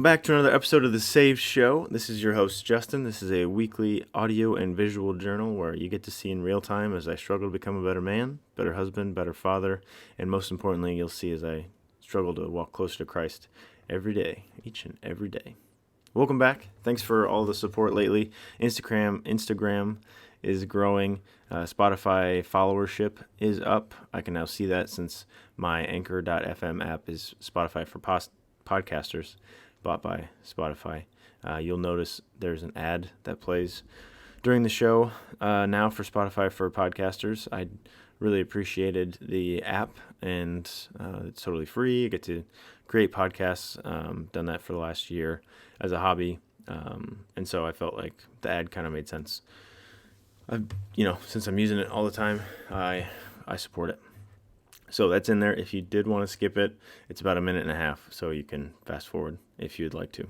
Welcome back to another episode of The Saved Show. This is your host, Justin. This is a weekly audio and visual journal where you get to see in real time as I struggle to become a better man, better husband, better father, and most importantly, you'll see as I struggle to walk closer to Christ every day, each and every day. Welcome back. Thanks for all the support lately. Instagram is growing. Spotify followership is up. I can now see that since my Anchor.fm app is Spotify for podcasters, bought by Spotify. You'll notice there's an ad that plays during the show now for Spotify for podcasters. I really appreciated the app, and it's totally free. You get to create podcasts. Done that for the last year as a hobby, and so I felt like the ad kind of made sense. Since I'm using it all the time, I support it. So that's in there. If you did want to skip it, it's about 1.5 minutes, so you can fast forward if you'd like to.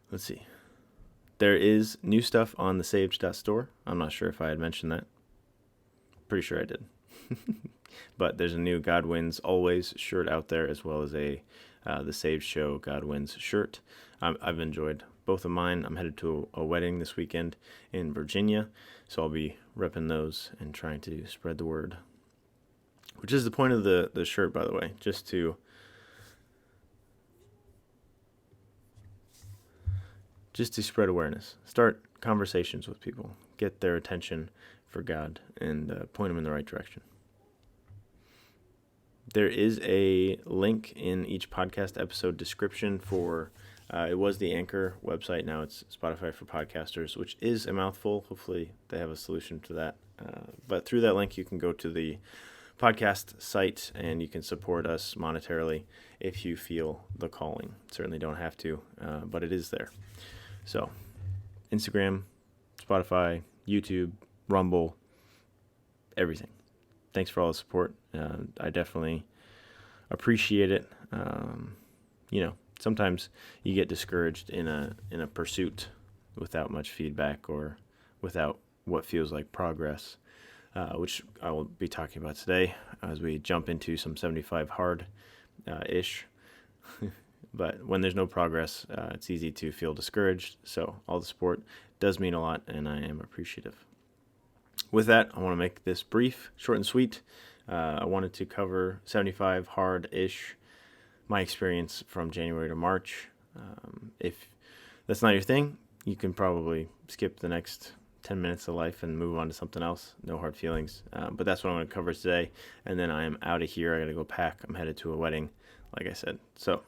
Let's see. There is new stuff on the Saved.store. I'm not sure if I had mentioned that. Pretty sure I did. But there's a new God Wins Always shirt out there, as well as the Saved Show God Wins shirt. I've enjoyed both of mine. I'm headed to a wedding this weekend in Virginia, so I'll be repping those and trying to spread the word. Which is the point of the shirt, by the way, just to spread awareness. Start conversations with people. Get their attention for God and point them in the right direction. There is a link in each podcast episode description for, it was the Anchor website, now it's Spotify for podcasters, which is a mouthful. Hopefully they have a solution to that. But through that link, you can go to the podcast site and you can support us monetarily if you feel the calling. Certainly don't have to, but it is there. So Instagram, Spotify, YouTube, Rumble, everything. Thanks for all the support. I definitely appreciate it. Sometimes you get discouraged in a pursuit without much feedback or without what feels like progress, which I will be talking about today as we jump into some 75 hard ish. But when there's no progress, it's easy to feel discouraged. So all the support does mean a lot, and I am appreciative. With that, I want to make this brief, short and sweet. I wanted to cover 75 hard-ish, my experience from January to March. If that's not your thing, you can probably skip the next 10 minutes of life and move on to something else. No hard feelings. But that's what I'm going to cover today. And then I am out of here. I got to go pack. I'm headed to a wedding, like I said. So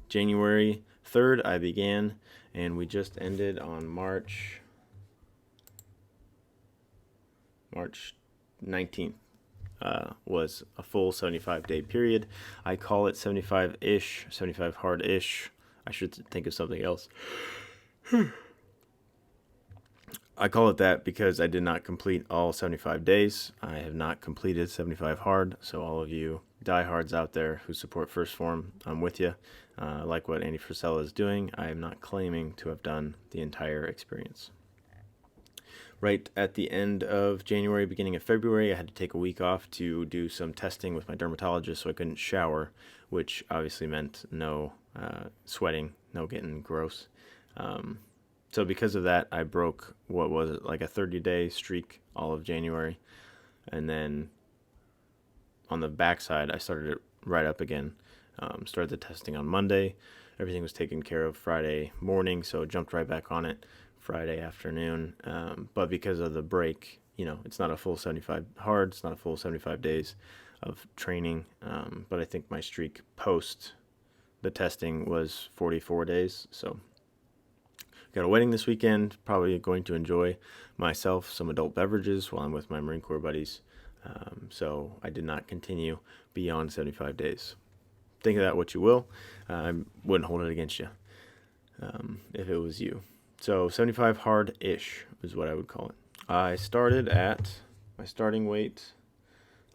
January 3rd, I began, and we just ended on March 19th. Was a full 75-day period. I call it 75-ish, 75 hard-ish. I should think of something else. I call it that because I did not complete all 75 days. I have not completed 75 hard, so all of you diehards out there who support First Phorm, I'm with you. Like what Andy Frisella is doing, I am not claiming to have done the entire experience. Right at the end of January, beginning of February, I had to take a week off to do some testing with my dermatologist, so I couldn't shower, which obviously meant no sweating, no getting gross. So because of that, I broke, what was it, like a 30-day streak all of January. And then on the backside, I started it right up again. Started the testing on Monday. Everything was taken care of Friday morning, so jumped right back on it Friday afternoon. But because of the break, it's not a full 75 hard. It's not a full 75 days of training. But I think my streak post the testing was 44 days. So got a wedding this weekend. Probably going to enjoy myself some adult beverages while I'm with my Marine Corps buddies. So I did not continue beyond 75 days. Think of that what you will. I wouldn't hold it against you if it was you. So 75 hard-ish is what I would call it. I started at my starting weight.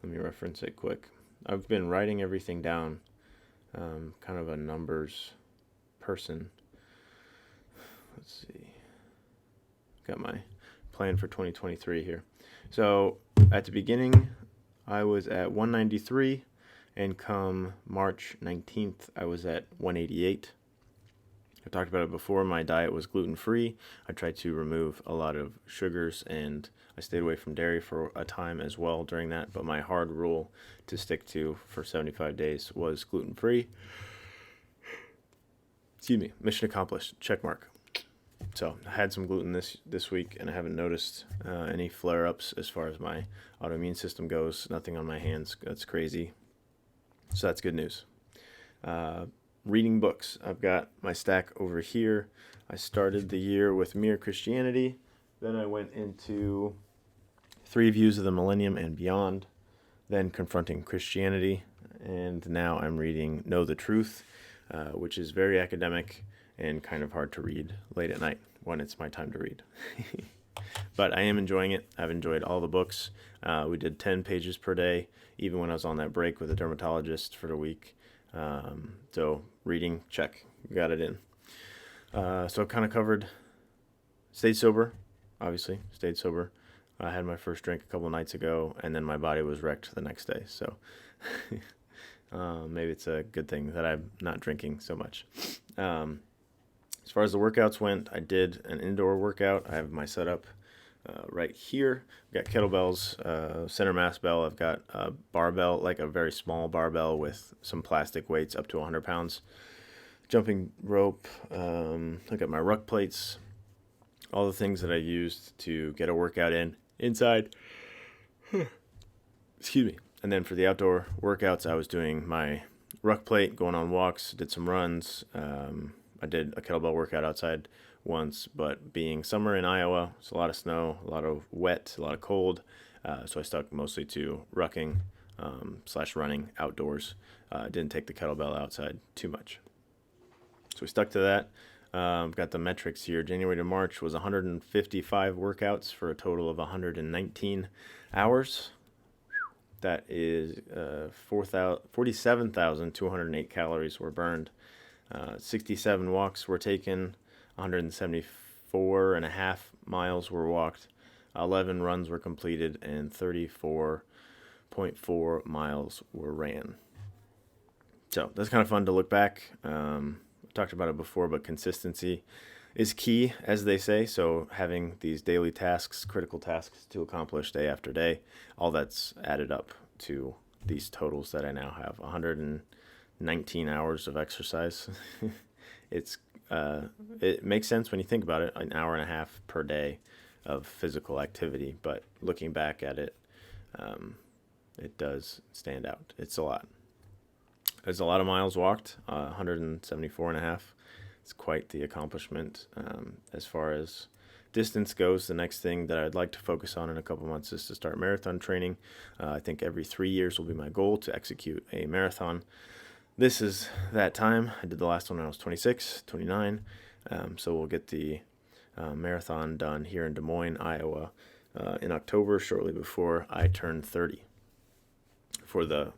Let me reference it quick. I've been writing everything down. Kind of a numbers person. Let's see. Got my plan for 2023 here. So at the beginning, I was at 193, and come March 19th, I was at 188. I talked about it before. My diet was gluten-free. I tried to remove a lot of sugars, and I stayed away from dairy for a time as well during that. But my hard rule to stick to for 75 days was gluten-free. Excuse me. Mission accomplished. Check mark. So I had some gluten this week, and I haven't noticed any flare-ups as far as my autoimmune system goes. Nothing on my hands. That's crazy. So that's good news. Reading books. I've got my stack over here. I started the year with Mere Christianity. Then I went into Three Views of the Millennium and Beyond. Then Confronting Christianity. And now I'm reading Know the Truth, which is very academic and kind of hard to read late at night when it's my time to read. But I am enjoying it. I've enjoyed all the books. We did 10 pages per day, even when I was on that break with a dermatologist for the week. So reading, check, got it in. So I've kind of covered, stayed sober, obviously, stayed sober. I had my first drink a couple of nights ago, and then my body was wrecked the next day. So maybe it's a good thing that I'm not drinking so much. As far as the workouts went, I did an indoor workout. I have my setup right here. I've got kettlebells, center mass bell. I've got a barbell, like a very small barbell with some plastic weights up to 100 pounds. Jumping rope. I got my ruck plates. All the things that I used to get a workout inside. Excuse me. And then for the outdoor workouts, I was doing my ruck plate, going on walks, did some runs. I did a kettlebell workout outside once, but being summer in Iowa, it's a lot of snow, a lot of wet, a lot of cold. So I stuck mostly to rucking / running outdoors. Didn't take the kettlebell outside too much. So we stuck to that. Got the metrics here. January to March was 155 workouts for a total of 119 hours. That is 47,208 calories were burned. 67 walks were taken, 174 and a half miles were walked, 11 runs were completed, and 34.4 miles were ran. So that's kind of fun to look back. I talked about it before, but consistency is key, as they say. So having these daily tasks, critical tasks to accomplish day after day, all that's added up to these totals that I now have. 119 hours of exercise. It makes sense when you think about it, an hour and a half per day of physical activity, but looking back at it, it does stand out. It's a lot. There's a lot of miles walked, 174 and a half. It's quite the accomplishment. As far as distance goes, the next thing that I'd like to focus on in a couple months is to start marathon training. I think every 3 years will be my goal to execute a marathon. This is that time. I did the last one when I was 26, 29. So we'll get the marathon done here in Des Moines, Iowa, in October, shortly before I turn 30. So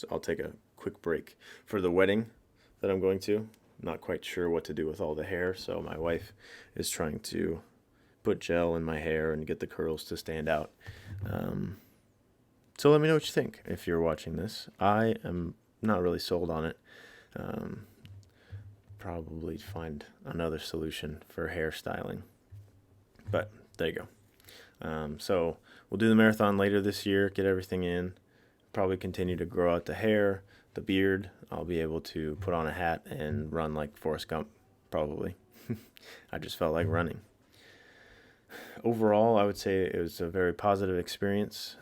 I'll take a quick break. For the wedding that I'm going to, not quite sure what to do with all the hair, so my wife is trying to put gel in my hair and get the curls to stand out. So let me know what you think if you're watching this. I am not really sold on it. Probably find another solution for hairstyling. But there you go. So we'll do the marathon later this year, get everything in, probably continue to grow out the hair, the beard. I'll be able to put on a hat and run like Forrest Gump, probably. I just felt like running. Overall, I would say it was a very positive experience.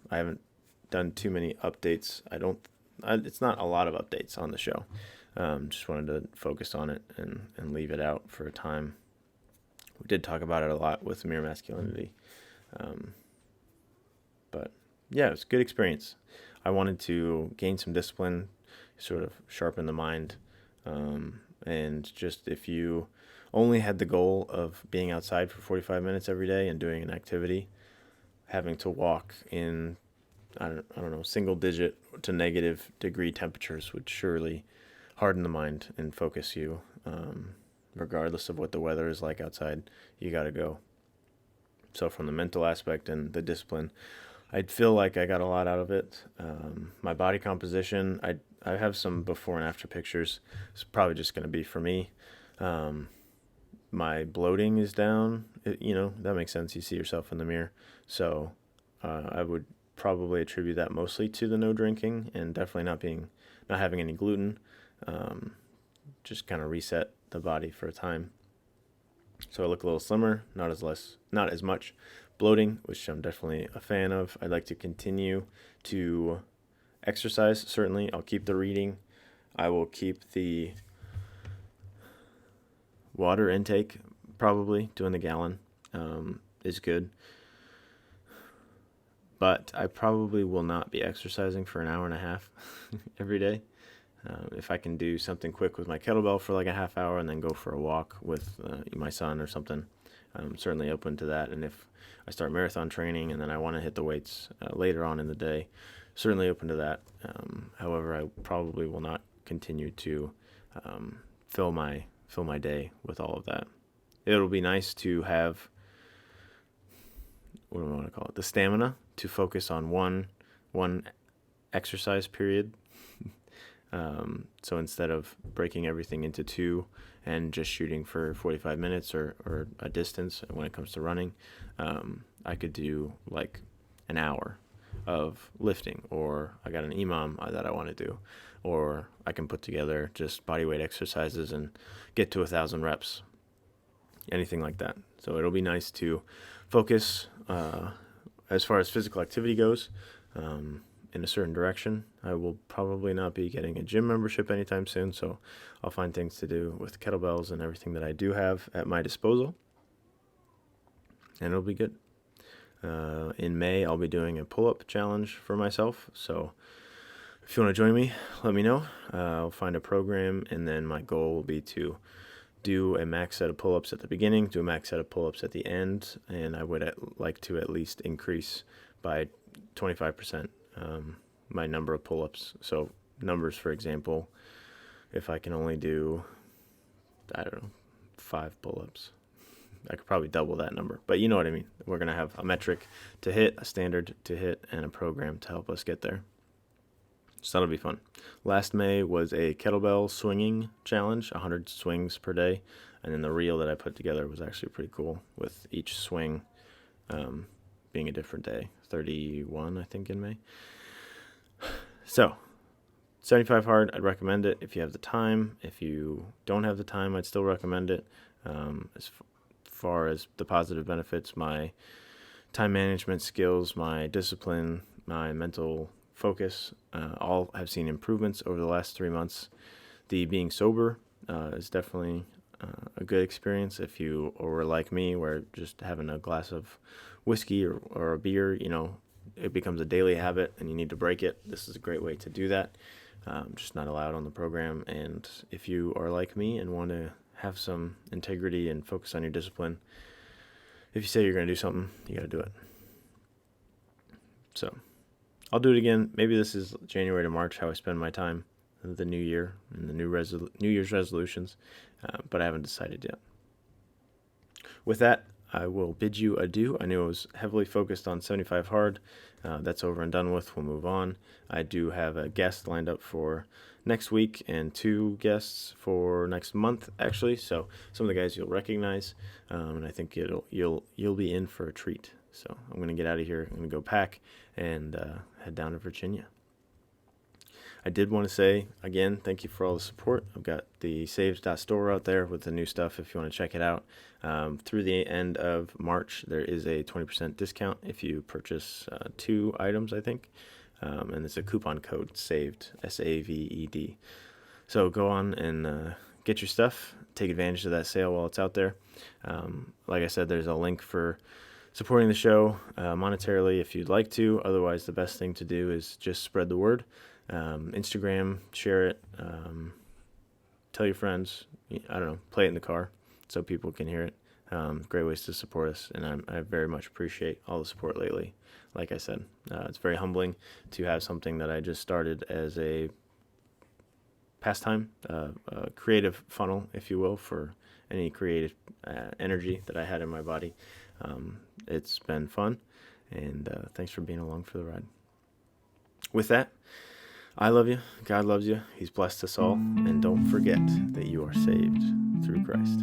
I haven't done too many updates. It's not a lot of updates on the show. Just wanted to focus on it and leave it out for a time. We did talk about it a lot with Mere Masculinity. But yeah, it was a good experience. I wanted to gain some discipline, sort of sharpen the mind. And just if you only had the goal of being outside for 45 minutes every day and doing an activity, having to walk in, I don't know, single digit to negative degree temperatures would surely harden the mind and focus you. Regardless of what the weather is like outside, you got to go. So from the mental aspect and the discipline, I'd feel like I got a lot out of it. My body composition, I have some before and after pictures. It's probably just going to be for me. Um, my bloating is down. That makes sense. You see yourself in the mirror. So I would probably attribute that mostly to the no drinking and definitely not having any gluten. Um, just kind of reset the body for a time. So I look a little slimmer, not as much bloating, which I'm definitely a fan of. I'd like to continue to exercise. Certainly, I'll keep the reading. I will keep the water intake. Probably doing the gallon is good, but I probably will not be exercising for an hour and a half every day. If I can do something quick with my kettlebell for like a half hour and then go for a walk with my son or something, I'm certainly open to that. And if I start marathon training and then I want to hit the weights later on in the day, certainly open to that. However, I probably will not continue to fill my day with all of that. It'll be nice to have, what do I want to call it, the stamina to focus on one exercise period. So instead of breaking everything into two and just shooting for 45 minutes or a distance when it comes to running, I could do like an hour of lifting, or I got an EMOM that I want to do, or I can put together just body weight exercises and get to 1,000 reps, anything like that. So it'll be nice to focus as far as physical activity goes. In a certain direction. I will probably not be getting a gym membership anytime soon, so I'll find things to do with kettlebells and everything that I do have at my disposal, and it'll be good. In May, I'll be doing a pull-up challenge for myself, so if you want to join me, let me know. I'll find a program, and then my goal will be to do a max set of pull-ups at the beginning, do a max set of pull-ups at the end, and I would like to at least increase by 25% my number of pull-ups. So numbers, for example, if I can only do, 5 pull-ups, I could probably double that number. But you know what I mean. We're going to have a metric to hit, a standard to hit, and a program to help us get there. So that'll be fun. Last May was a kettlebell swinging challenge, 100 swings per day. And then the reel that I put together was actually pretty cool, with each swing being a different day. 31, I think, in May. So 75 hard, I'd recommend it if you have the time. If you don't have the time, I'd still recommend it. As far as the positive benefits, my time management skills, my discipline, my mental focus, all have seen improvements over the last 3 months. The being sober is definitely a good experience. If you were like me, where just having a glass of whiskey or a beer, it becomes a daily habit and you need to break it, this is a great way to do that. Just not allowed on the program. And if you are like me and want to have some integrity and focus on your discipline, if you say you're going to do something, you got to do it. So I'll do it again. Maybe this is January to March, how I spend my time, the new year and the New Year's resolutions, but I haven't decided yet. With that, I will bid you adieu. I knew I was heavily focused on 75 hard. That's over and done with. We'll move on. I do have a guest lined up for next week and 2 guests for next month, actually. So some of the guys you'll recognize, and I think you'll be in for a treat. So I'm going to get out of here. I'm going to go pack and head down to Virginia. I did want to say, again, thank you for all the support. I've got the saves.store out there with the new stuff if you want to check it out. Through the end of March, there is a 20% discount if you purchase 2 items, I think. And it's a coupon code, SAVED, SAVED. So go on and get your stuff. Take advantage of that sale while it's out there. Like I said, there's a link for supporting the show monetarily if you'd like to. Otherwise, the best thing to do is just spread the word. Instagram, share it, tell your friends, play it in the car so people can hear it. Great ways to support us, and I very much appreciate all the support lately. Like I said, it's very humbling to have something that I just started as a pastime, a creative funnel, if you will, for any creative energy that I had in my body. It's been fun, And thanks for being along for the ride. With that, I love you. God loves you. He's blessed us all. And don't forget that you are saved through Christ.